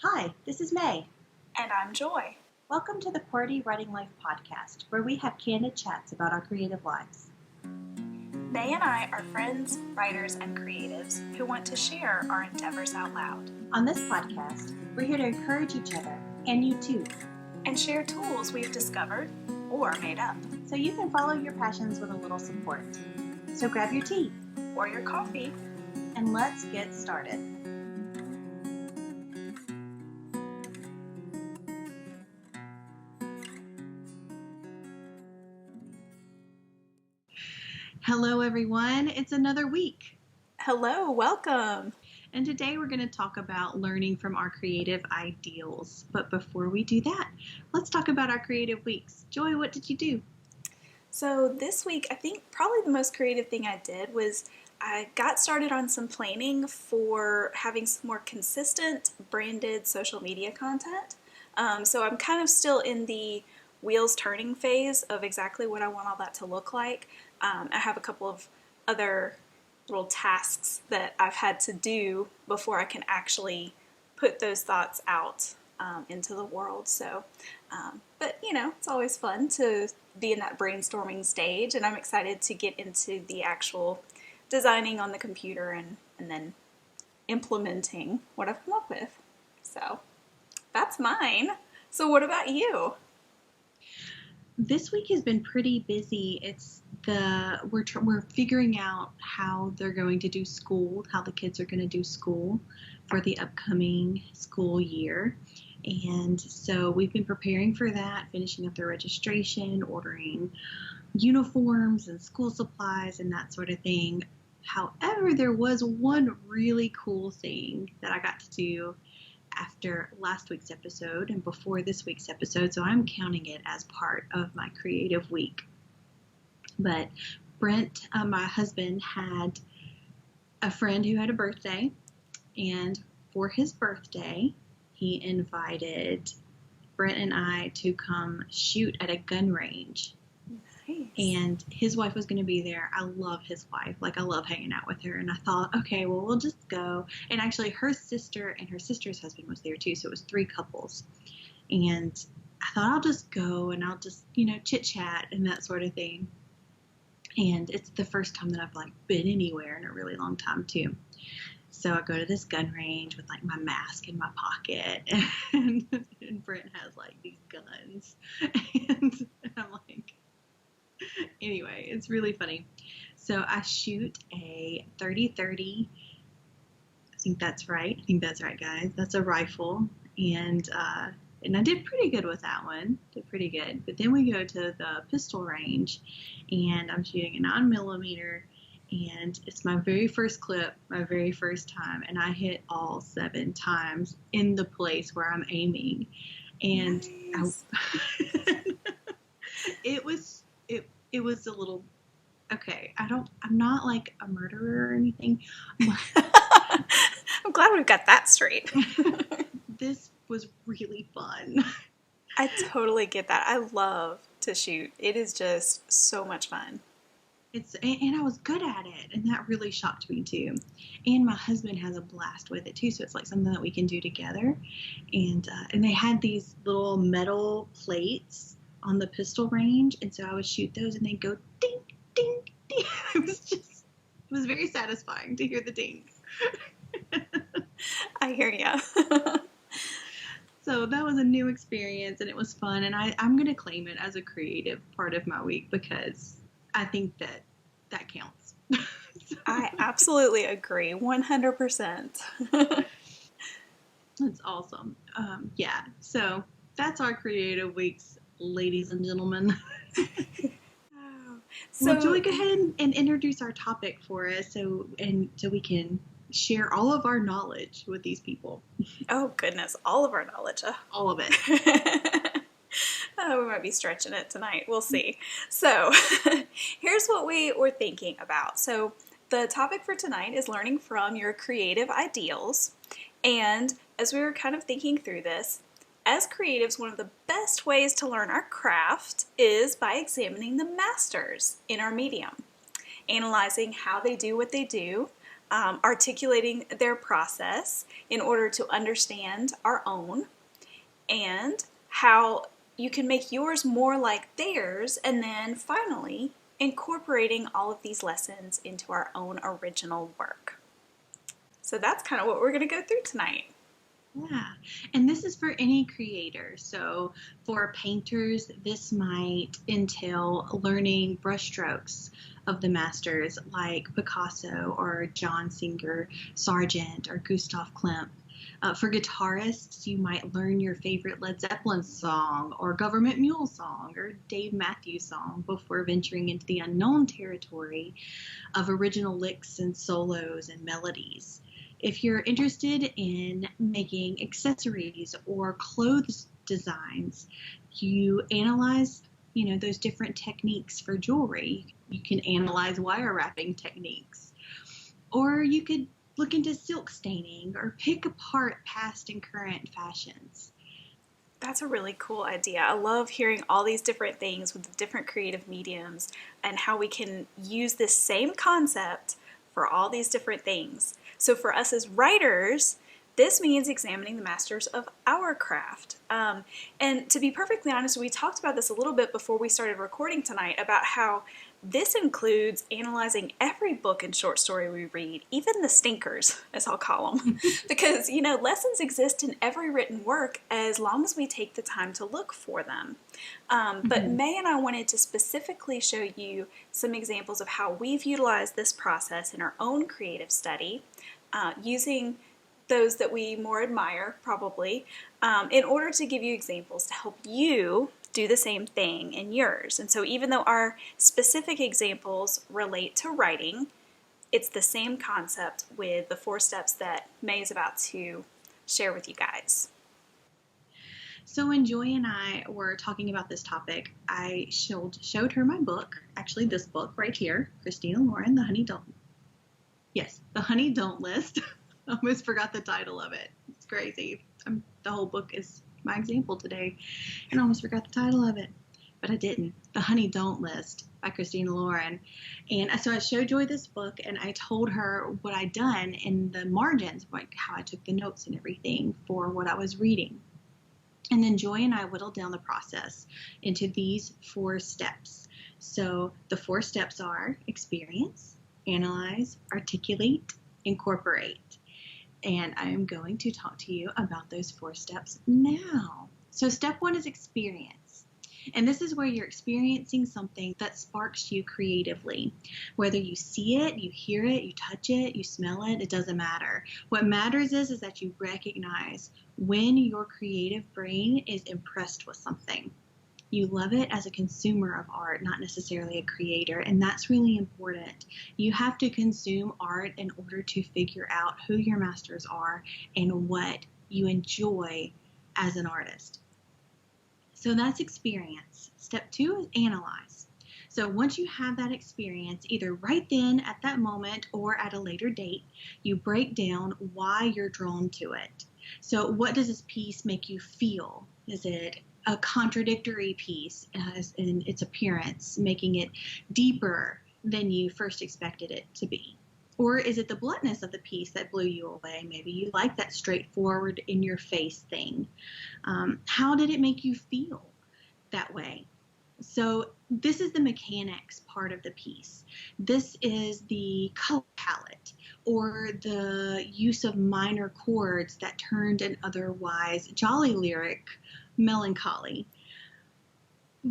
Hi, this is May. And I'm Joy. Welcome to the QWERTY Writing Life podcast, where we have candid chats about our creative lives. May and I are friends, writers, and creatives who want to share our endeavors out loud. On this podcast, we're here to encourage each other, and you too, and share tools we've discovered or made up. So you can follow your passions with a little support. So grab your tea or your coffee, and let's get started. Hello everyone, it's another week. Hello, welcome. And today we're going to talk about learning from our creative ideals. But before we do that, let's talk about our creative weeks. Joy, what did you do? So this week, I think probably the most creative thing I did was I got started on some planning for having some more consistent branded social media content. So I'm kind of still in the wheels turning phase of exactly what I want all that to look like. I have a couple of other little tasks that I've had to do before I can actually put those thoughts out into the world. So, but you know, it's always fun to be in that brainstorming stage, and I'm excited to get into the actual designing on the computer and then implementing what I've come up with. So that's mine. So what about you? This week has been pretty busy. We're figuring out how they're going to do school, how the kids are going to do school for the upcoming school year. And so we've been preparing for that, finishing up their registration, ordering uniforms and school supplies and that sort of thing. However, there was one really cool thing that I got to do after last week's episode and before this week's episode, so I'm counting it as part of my creative week. But Brent, my husband, had a friend who had a birthday, and for his birthday, he invited Brent and I to come shoot at a gun range. Nice. And his wife was going to be there. I love his wife. Like, I love hanging out with her. And I thought, okay, well, we'll just go. And actually, her sister and her sister's husband was there, too. So it was 3 couples. And I thought, I'll just go and I'll just, chit-chat and that sort of thing. And it's the first time that I've, been anywhere in a really long time, too. So I go to this gun range with, my mask in my pocket. And Brent has, these guns. And I'm like... Anyway, it's really funny. So I shoot a 30-30. I think that's right. Guys. That's a rifle. And I did pretty good with that one. But then we go to the pistol range, and I'm shooting a 9mm, and it's my very first clip, my very first time, and I hit all 7 times in the place where I'm aiming. And nice. It was a little, okay, I'm not like a murderer or anything. I'm glad we've got that straight. This was really fun. I totally get that. I love to shoot. It is just so much fun. And I was good at it, and that really shocked me too. And my husband has a blast with it too, so it's something that we can do together. And they had these little metal plates on the pistol range, and so I would shoot those, and they'd go ding, ding, ding. It was very satisfying to hear the ding. I hear ya. So that was a new experience, and it was fun, and I'm going to claim it as a creative part of my week because I think that counts. I absolutely agree, 100%. That's awesome. Yeah, so that's our creative weeks, ladies and gentlemen. So Joy, go ahead and introduce our topic for us so we can share all of our knowledge with these people. Oh goodness, all of our knowledge. All of it. We might be stretching it tonight. We'll see. So here's what we were thinking about. So the topic for tonight is learning from your creative ideals. And as we were kind of thinking through this, as creatives, one of the best ways to learn our craft is by examining the masters in our medium, analyzing how they do what they do, articulating their process in order to understand our own, and how you can make yours more like theirs, and then finally incorporating all of these lessons into our own original work. So that's kind of what we're going to go through tonight. Yeah, and this is for any creator. So for painters, this might entail learning brushstrokes of the masters like Picasso or John Singer Sargent or Gustav Klimt. For guitarists, you might learn your favorite Led Zeppelin song or Government Mule song or Dave Matthews song before venturing into the unknown territory of original licks and solos and melodies. If you're interested in making accessories or clothes designs, you analyze, those different techniques for jewelry. You can analyze wire wrapping techniques. Or you could look into silk staining or pick apart past and current fashions. That's a really cool idea. I love hearing all these different things with the different creative mediums and how we can use this same concept for all these different things. So for us as writers, this means examining the masters of our craft. And to be perfectly honest, we talked about this a little bit before we started recording tonight about how this includes analyzing every book and short story we read, even the stinkers, as I'll call them. Because, lessons exist in every written work as long as we take the time to look for them. But May and I wanted to specifically show you some examples of how we've utilized this process in our own creative study, using those that we more admire, probably, in order to give you examples to help you do the same thing in yours. And so even though our specific examples relate to writing, it's the same concept with the 4 steps that May is about to share with you guys. So when Joy and I were talking about this topic, I showed her my book, actually this book right here, Christina Lauren, The Honey Don't List. I almost forgot the title of it. It's crazy. The whole book is my example today, and I almost forgot the title of it, but I didn't. The Honey Don't List by Christina Lauren. And so I showed Joy this book, and I told her what I'd done in the margins, like how I took the notes and everything for what I was reading. And then Joy and I whittled down the process into these 4 steps. So the 4 steps are experience, analyze, articulate, incorporate. And I am going to talk to you about those 4 steps now. So step 1 is experience. And this is where you're experiencing something that sparks you creatively. Whether you see it, you hear it, you touch it, you smell it, it doesn't matter. What matters is that you recognize when your creative brain is impressed with something. You love it as a consumer of art, not necessarily a creator, and that's really important. You have to consume art in order to figure out who your masters are and what you enjoy as an artist. So that's experience. Step 2 is analyze. So once you have that experience, either right then at that moment or at a later date, you break down why you're drawn to it. So what does this piece make you feel? Is it a contradictory piece as in its appearance, making it deeper than you first expected it to be? Or is it the bluntness of the piece that blew you away? Maybe you like that straightforward in your face thing. How did it make you feel that way? So this is the mechanics part of the piece. This is the color palette or the use of minor chords that turned an otherwise jolly lyric melancholy.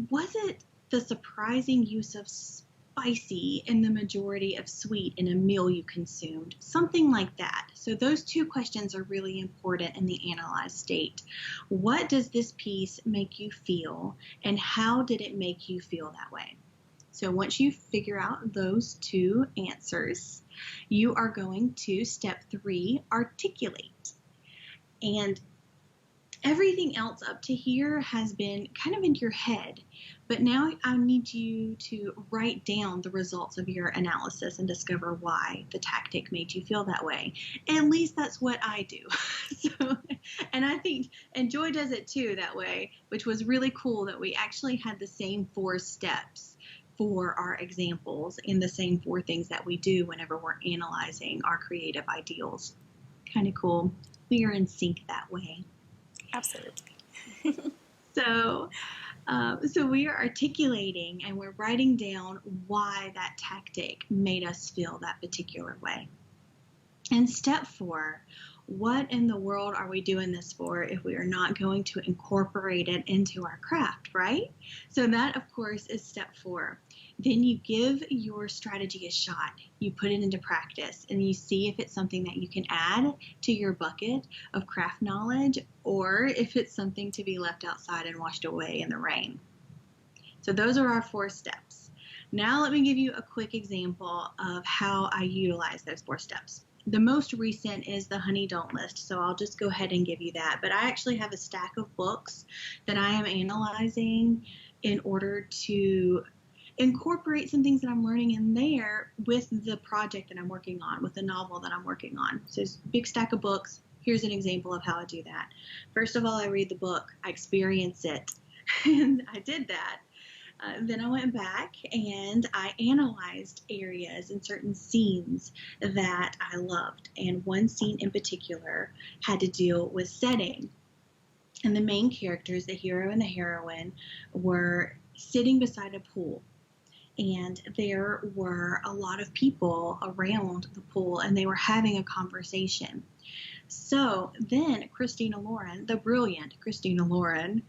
Was it the surprising use of spicy in the majority of sweet in a meal you consumed? Something like that. So those 2 questions are really important in the analyzed state. What does this piece make you feel, and how did it make you feel that way? So once you figure out those 2 answers, you are going to step 3, articulate. And everything else up to here has been kind of in your head, but now I need you to write down the results of your analysis and discover why the tactic made you feel that way. At least that's what I do. And I think, and Joy does it too that way, which was really cool that we actually had the same 4 steps for our examples and the same 4 things that we do whenever we're analyzing our creative ideals. Kind of cool. We are in sync that way. Absolutely. So we are articulating and we're writing down why that tactic made us feel that particular way. And step 4, what in the world are we doing this for if we are not going to incorporate it into our craft, right? So that, of course, is step 4. Then you give your strategy a shot. You put it into practice and you see if it's something that you can add to your bucket of craft knowledge or if it's something to be left outside and washed away in the rain. So those are our 4 steps. Now let me give you a quick example of how I utilize those 4 steps. The most recent is the Honey Don't list, so I'll just go ahead and give you that. But I actually have a stack of books that I am analyzing in order to incorporate some things that I'm learning in there with the project that I'm working on, with the novel that I'm working on. So it's a big stack of books. Here's an example of how I do that. First of all, I read the book. I experience it. And I did that. Then I went back and I analyzed areas and certain scenes that I loved. And one scene in particular had to deal with setting. And the main characters, the hero and the heroine, were sitting beside a pool. And there were a lot of people around the pool and they were having a conversation. So then Christina Lauren, the brilliant Christina Lauren,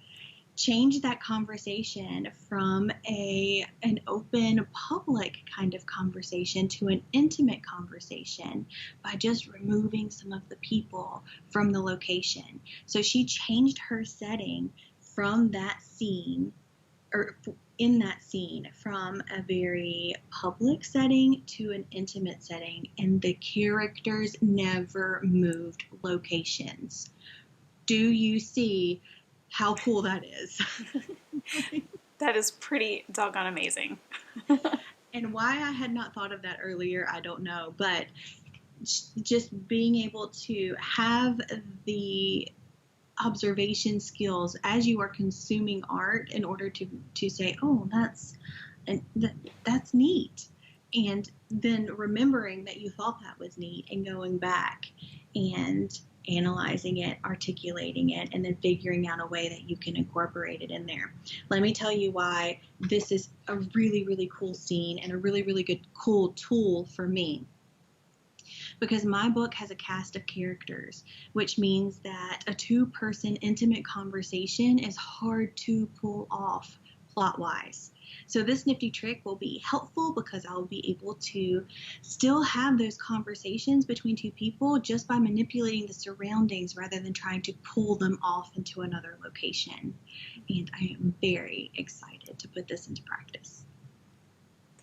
changed that conversation from an open public kind of conversation to an intimate conversation by just removing some of the people from the location. So she changed her setting from that scene, or in that scene, from a very public setting to an intimate setting, and the characters never moved locations. Do you see how cool that is? That is pretty doggone amazing. And why I had not thought of that earlier, I don't know. But just being able to have the observation skills as you are consuming art in order to say, oh, that's neat. And then remembering that you thought that was neat and going back and analyzing it, articulating it, and then figuring out a way that you can incorporate it in there. Let me tell you why this is a really, really cool scene and a really, really good, cool tool for me. Because my book has a cast of characters, which means that a 2-person intimate conversation is hard to pull off plot-wise. So this nifty trick will be helpful because I'll be able to still have those conversations between 2 people just by manipulating the surroundings rather than trying to pull them off into another location. And I am very excited to put this into practice.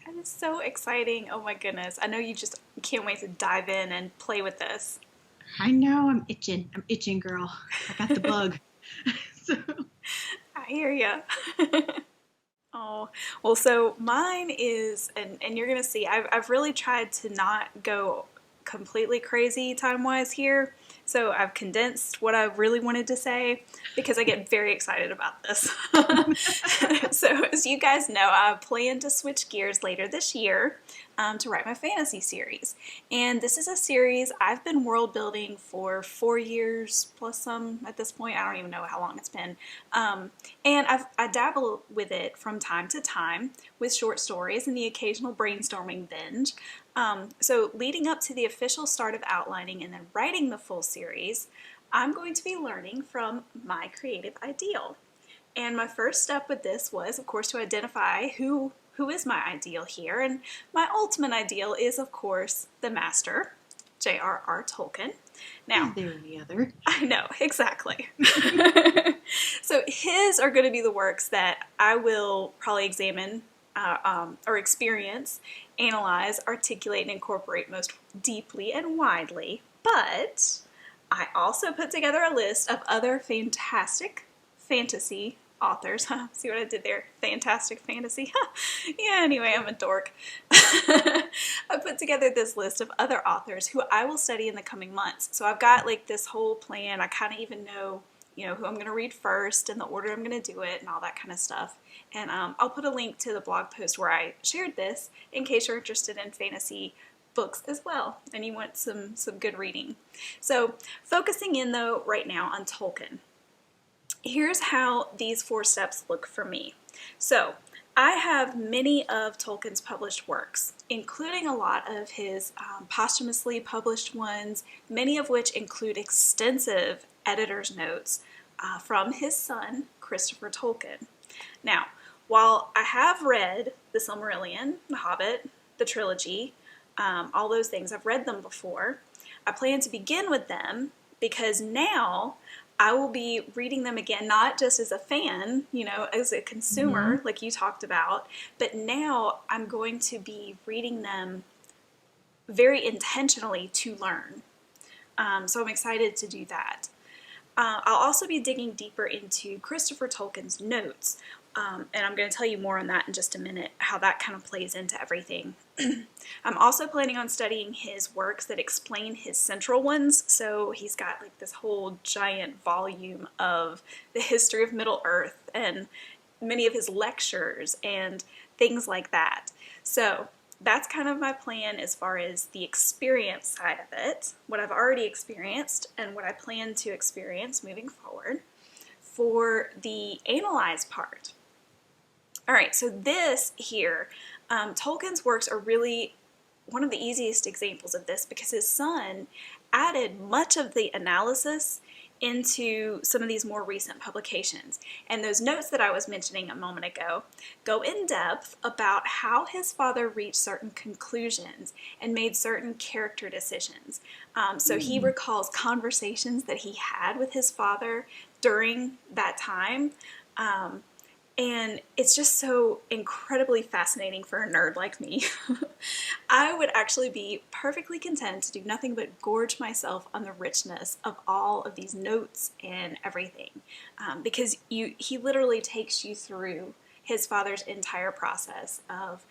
That is so exciting. Oh my goodness. I know you just can't wait to dive in and play with this. I know, I'm itching, girl. I got the bug. So I hear ya. Oh, well, so mine is, and you're going to see, I've really tried to not go completely crazy time-wise here. So I've condensed what I really wanted to say because I get very excited about this. So as you guys know, I plan to switch gears later this year to write my fantasy series. And this is a series I've been world building for 4 years plus some at this point. I don't even know how long it's been. And I dabble with it from time to time with short stories and the occasional brainstorming binge. So leading up to the official start of outlining and then writing the full series, I'm going to be learning from my creative ideal. And my first step with this was, of course, to identify who is my ideal here. And my ultimate ideal is, of course, the master, J.R.R. Tolkien. Now, is there any other? I know, exactly. So his are going to be the works that I will probably examine or experience, analyze, articulate, and incorporate most deeply and widely. But I also put together a list of other fantastic fantasy authors. See what I did there? Fantastic fantasy. Yeah, anyway, I'm a dork. I put together this list of other authors who I will study in the coming months. So I've got like this whole plan. I kind of even know who I'm going to read first and the order I'm going to do it and all that kind of stuff. And I'll put a link to the blog post where I shared this in case you're interested in fantasy books as well and you want some good reading. So focusing in though right now on Tolkien. Here's how these 4 steps look for me. So I have many of Tolkien's published works, including a lot of his posthumously published ones, many of which include extensive editor's notes from his son, Christopher Tolkien. Now, while I have read The Silmarillion, The Hobbit, the trilogy, all those things, I've read them before, I plan to begin with them because now I will be reading them again, not just as a fan, as a consumer, like you talked about, but now I'm going to be reading them very intentionally to learn. So I'm excited to do that. I'll also be digging deeper into Christopher Tolkien's notes, and I'm going to tell you more on that in just a minute, how that kind of plays into everything. I'm also planning on studying his works that explain his central ones, so he's got like this whole giant volume of the history of Middle-earth and many of his lectures and things like that. So that's kind of my plan as far as the experience side of it, what I've already experienced and what I plan to experience moving forward. For the analyze part, all right, so this here, Tolkien's works are really one of the easiest examples of this because his son added much of the analysis into some of these more recent publications. And those notes that I was mentioning a moment ago go in depth about how his father reached certain conclusions and made certain character decisions. So he recalls conversations that he had with his father during that time. And it's just so incredibly fascinating for a nerd like me. I would actually be perfectly content to do nothing but gorge myself on the richness of all of these notes and everything. Because he literally takes you through his father's entire process of,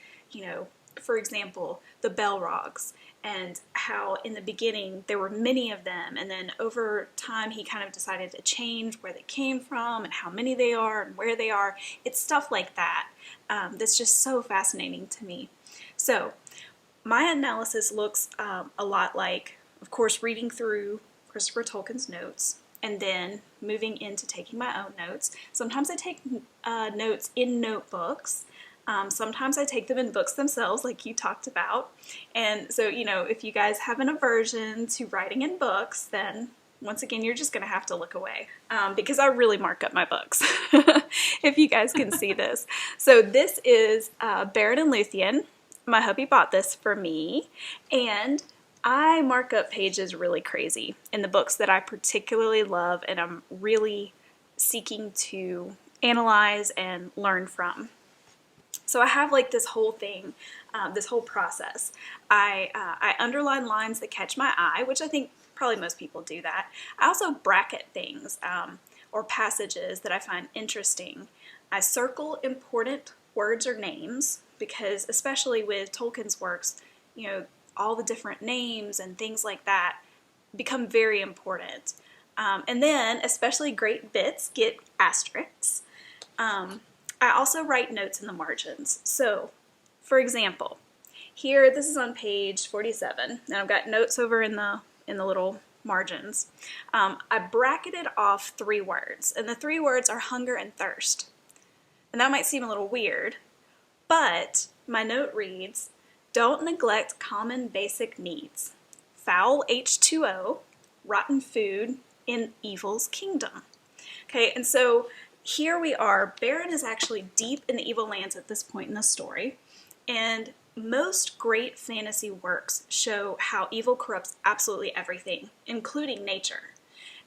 for example, the Balrogs, and how in the beginning there were many of them, and then over time he kind of decided to change where they came from and how many they are and where they are. It's stuff like that that's just so fascinating to me. So my analysis looks a lot like, of course, reading through Christopher Tolkien's notes and then moving into taking my own notes. Sometimes I take notes in notebooks. Sometimes I take them in books themselves, like you talked about. And so, if you guys have an aversion to writing in books, then once again, you're just going to have to look away because I really mark up my books, if you guys can see this. So this is Beren and Luthien. My hubby bought this for me, and I mark up pages really crazy in the books that I particularly love and I'm really seeking to analyze and learn from. So I have like this whole thing, this whole process. I underline lines that catch my eye, which I think probably most people do that. I also bracket things or passages that I find interesting. I circle important words or names because especially with Tolkien's works, all the different names and things like that become very important. And then especially great bits get asterisks. I also write notes in the margins. So, for example, here, this is on page 47, and I've got notes over in the little margins. I bracketed off 3 words, and the 3 words are hunger and thirst. And that might seem a little weird, but my note reads, don't neglect common basic needs. Foul H2O, rotten food in evil's kingdom. Okay, and so here we are. Beren is actually deep in the evil lands at this point in the story, and most great fantasy works show how evil corrupts absolutely everything, including nature.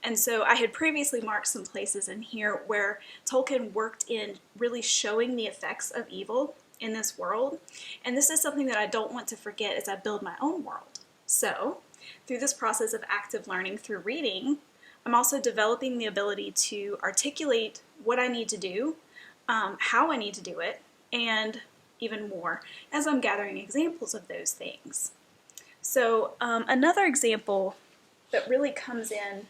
And so I had previously marked some places in here where Tolkien worked in really showing the effects of evil in this world, and this is something that I don't want to forget as I build my own world. So, through this process of active learning through reading, I'm also developing the ability to articulate what I need to do, how I need to do it, and even more as I'm gathering examples of those things. So another example that really comes in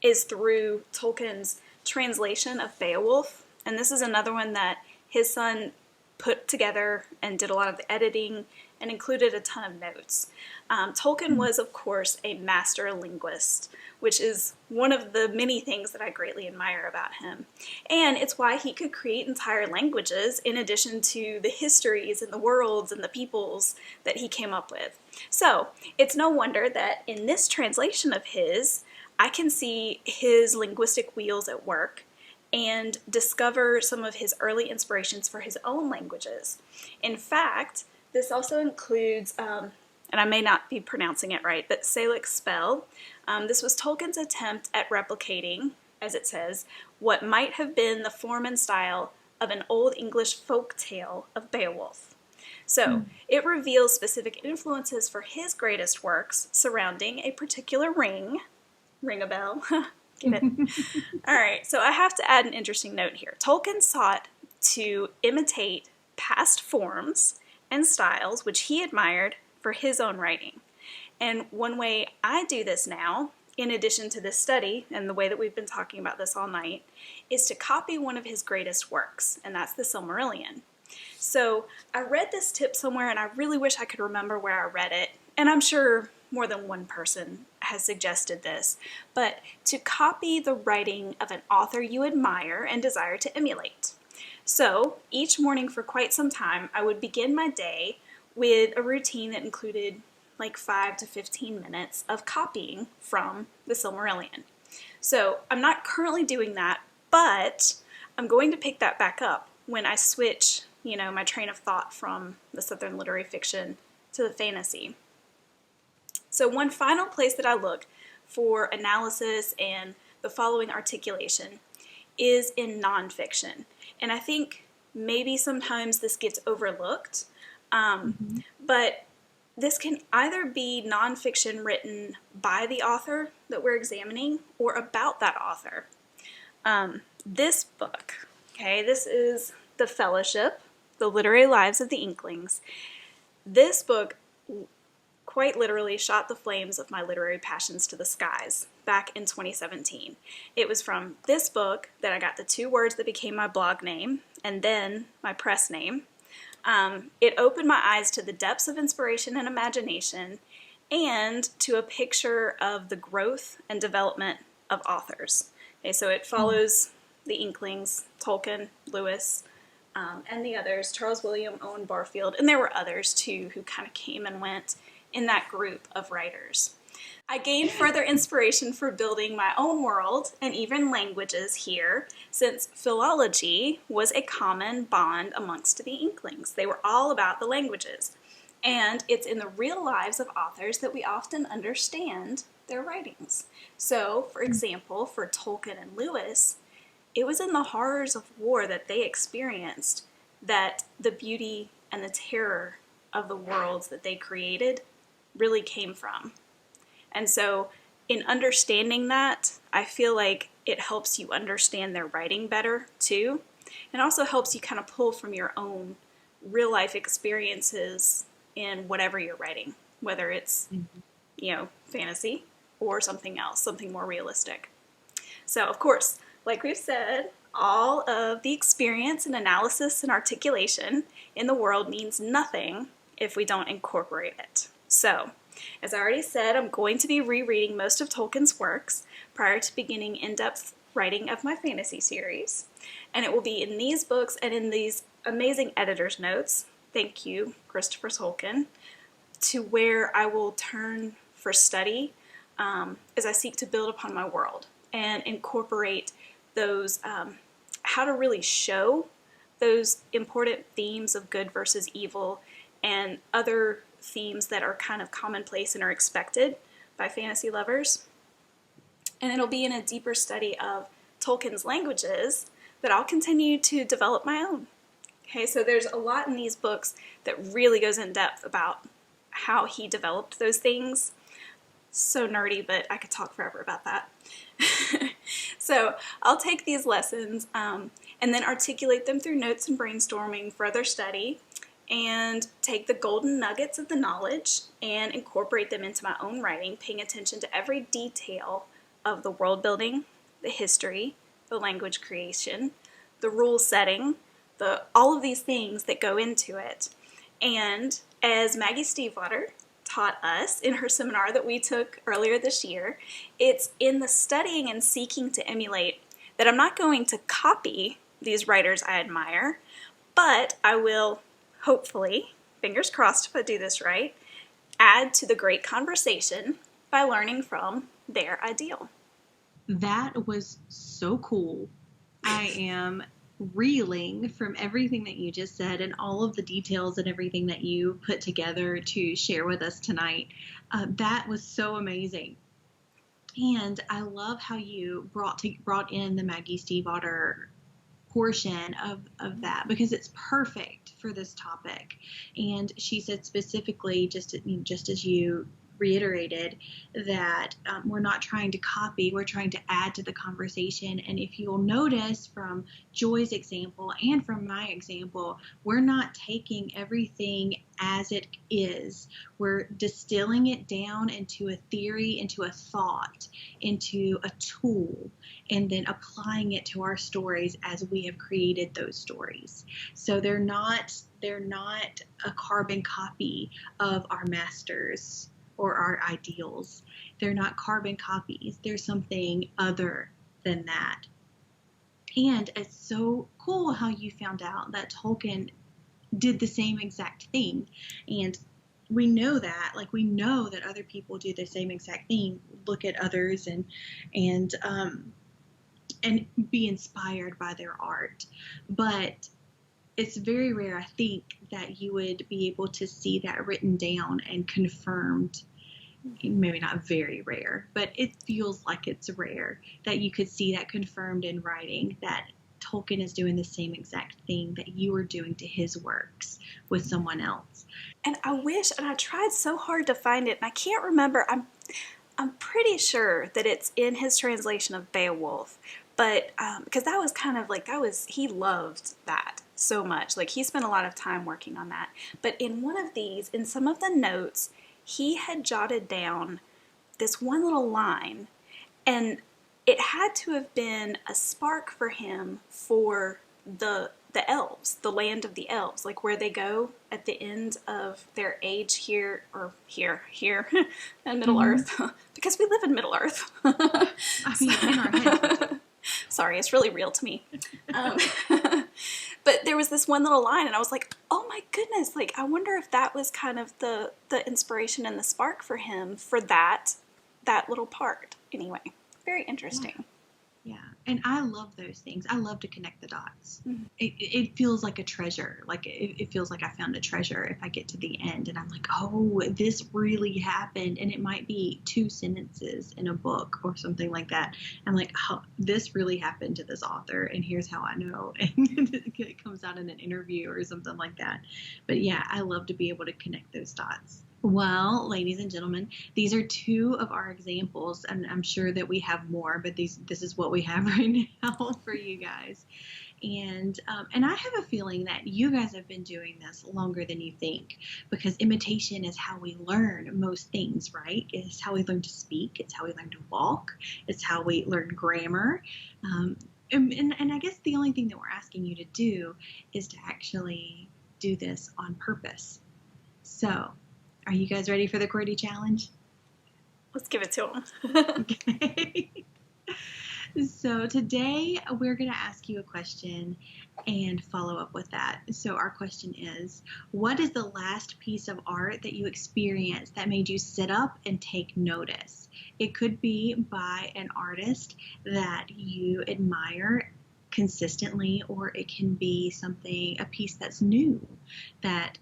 is through Tolkien's translation of Beowulf. And this is another one that his son put together and did a lot of the editing and included a ton of notes. Tolkien was, of course, a master linguist, which is one of the many things that I greatly admire about him. And it's why he could create entire languages in addition to the histories and the worlds and the peoples that he came up with. So it's no wonder that in this translation of his, I can see his linguistic wheels at work and discover some of his early inspirations for his own languages. In fact, this also includes, and I may not be pronouncing it right, but Salic spell. This was Tolkien's attempt at replicating, as it says, what might have been the form and style of an Old English folk tale of Beowulf. So it reveals specific influences for his greatest works surrounding a particular ring. Ring a bell. Get it? All right, so I have to add an interesting note here. Tolkien sought to imitate past forms and styles which he admired for his own writing. And one way I do this now, in addition to this study and the way that we've been talking about this all night, is to copy one of his greatest works, and that's the Silmarillion. So I read this tip somewhere, and I really wish I could remember where I read it, and I'm sure more than one person has suggested this, but to copy the writing of an author you admire and desire to emulate. So each morning for quite some time, I would begin my day with a routine that included like 5 to 15 minutes of copying from the Silmarillion. So I'm not currently doing that, but I'm going to pick that back up when I switch, my train of thought from the Southern literary fiction to the fantasy. So one final place that I look for analysis and the following articulation is in nonfiction. And I think maybe sometimes this gets overlooked, but this can either be nonfiction written by the author that we're examining or about that author. This book, this is The Fellowship, The Literary Lives of the Inklings. This book quite literally shot the flames of my literary passions to the skies back in 2017. It was from this book that I got the 2 words that became my blog name and then my press name. It opened my eyes to the depths of inspiration and imagination and to a picture of the growth and development of authors. So it follows the Inklings, Tolkien, Lewis, and the others, Charles William, Owen Barfield, and there were others too who kind of came and went in that group of writers. I gained further inspiration for building my own world and even languages here, since philology was a common bond amongst the Inklings. They were all about the languages. And it's in the real lives of authors that we often understand their writings. So, for example, for Tolkien and Lewis, it was in the horrors of war that they experienced that the beauty and the terror of the worlds that they created really came from. And so in understanding that, I feel like it helps you understand their writing better too, and also helps you kind of pull from your own real life experiences in whatever you're writing, whether it's fantasy or something else, something more realistic. So of course, like we've said, all of the experience and analysis and articulation in the world means nothing if we don't incorporate it. So, as I already said, I'm going to be rereading most of Tolkien's works prior to beginning in-depth writing of my fantasy series. And it will be in these books and in these amazing editor's notes, thank you, Christopher Tolkien, to where I will turn for study as I seek to build upon my world and incorporate those, how to really show those important themes of good versus evil and other themes that are kind of commonplace and are expected by fantasy lovers. And it'll be in a deeper study of Tolkien's languages that I'll continue to develop my own. So there's a lot in these books that really goes in depth about how he developed those things. So nerdy, but I could talk forever about that. So I'll take these lessons and then articulate them through notes and brainstorming, further study, and take the golden nuggets of the knowledge and incorporate them into my own writing, paying attention to every detail of the world building, the history, the language creation, the rule setting, all of these things that go into it. And as Maggie Stiefvater taught us in her seminar that we took earlier this year, it's in the studying and seeking to emulate that I'm not going to copy these writers I admire, but I will hopefully, fingers crossed if I do this right, add to the great conversation by learning from their ideal. That was so cool. I am reeling from everything that you just said and all of the details and everything that you put together to share with us tonight. That was so amazing. And I love how you brought in the Maggie Stiefvater portion of that, because it's perfect for this topic. And she said specifically, just as you reiterated, that we're not trying to copy, we're trying to add to the conversation. And if you'll notice from Joy's example and from my example, we're not taking everything as it is. We're distilling it down into a theory, into a thought, into a tool, and then applying it to our stories as we have created those stories. So they're not a carbon copy of our masters or our ideals. They're not carbon copies. They're something other than that. And it's so cool how you found out that Tolkien did the same exact thing. And we know that other people do the same exact thing, look at others and be inspired by their art. But it's very rare, I think, that you would be able to see that written down and confirmed. Maybe not very rare, but it feels like it's rare that you could see that confirmed in writing, that Tolkien is doing the same exact thing that you are doing to his works with someone else. And I tried so hard to find it, and I can't remember. I'm pretty sure that it's in his translation of Beowulf, but because that was kind of like, he loved that so much. Like, he spent a lot of time working on that. But in one of these, in some of the notes, he had jotted down this one little line, and it had to have been a spark for him for the elves, the land of the elves, like where they go at the end of their age here in Middle Earth, because we live in Middle Earth. I mean, in our heads. Sorry, it's really real to me. But there was this one little line, and I was like, oh my goodness, like, I wonder if that was kind of the inspiration and the spark for him for that little part. Anyway, very interesting. Yeah, and I love those things. I love to connect the dots. Mm-hmm. It feels like a treasure. Like it feels like I found a treasure if I get to the end and I'm like, oh, this really happened. And it might be 2 sentences in a book or something like that. I'm like, oh, this really happened to this author, and here's how I know. And it comes out in an interview or something like that. But yeah, I love to be able to connect those dots. Well, ladies and gentlemen, these are 2 of our examples, and I'm sure that we have more, but this is what we have right now for you guys. And I have a feeling that you guys have been doing this longer than you think, because imitation is how we learn most things, right? It's how we learn to speak. It's how we learn to walk. It's how we learn grammar. And I guess the only thing that we're asking you to do is to actually do this on purpose. So, are you guys ready for the QWERTY challenge? Let's give it to them. Okay. So today we're going to ask you a question and follow up with that. So our question is, what is the last piece of art that you experienced that made you sit up and take notice? It could be by an artist that you admire consistently, or it can be a piece that's new that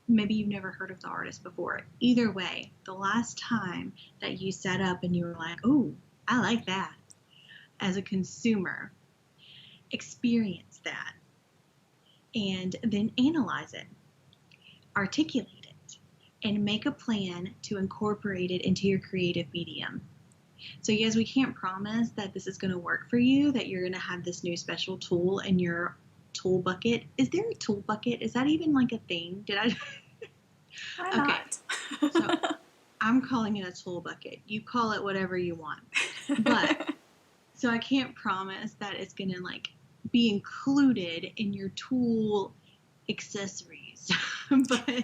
maybe you've never heard of the artist before. Either way, the last time that you sat up and you were like, oh, I like that. As a consumer, experience that and then analyze it, articulate it, and make a plan to incorporate it into your creative medium. So you guys, we can't promise that this is going to work for you, that you're going to have this new special tool in your tool bucket. Is there a tool bucket? Is that even like a thing? Why not? So I'm calling it a tool bucket. You call it whatever you want. But, so I can't promise that it's going to like be included in your tool accessories. but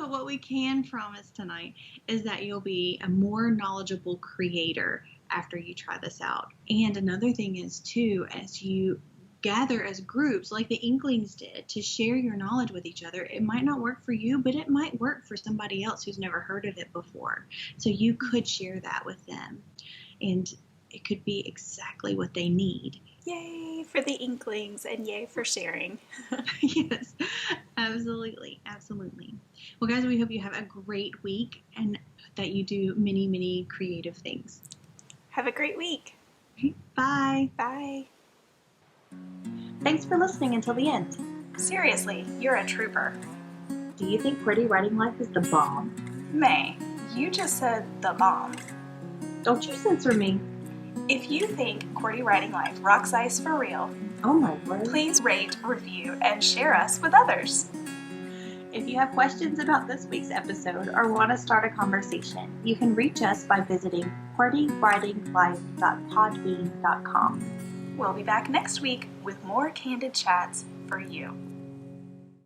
what we can promise tonight is that you'll be a more knowledgeable creator after you try this out. And another thing is too, as you gather as groups like the Inklings did to share your knowledge with each other, it might not work for you, but it might work for somebody else who's never heard of it before. So you could share that with them, and it could be exactly what they need. Yay for the Inklings, and yay for sharing. Yes, absolutely, absolutely. Well, guys, we hope you have a great week and that you do many, many creative things. Have a great week. Bye. Bye. Thanks for listening until the end. Seriously, you're a trooper. Do you think QWERTY Writing Life is the bomb? May, you just said the bomb. Don't you censor me. If you think QWERTY Writing Life rocks ice for real, Oh my word. please rate, review, and share us with others. If you have questions about this week's episode or want to start a conversation, you can reach us by visiting QWERTYWritingLife.podbean.com. We'll be back next week with more candid chats for you.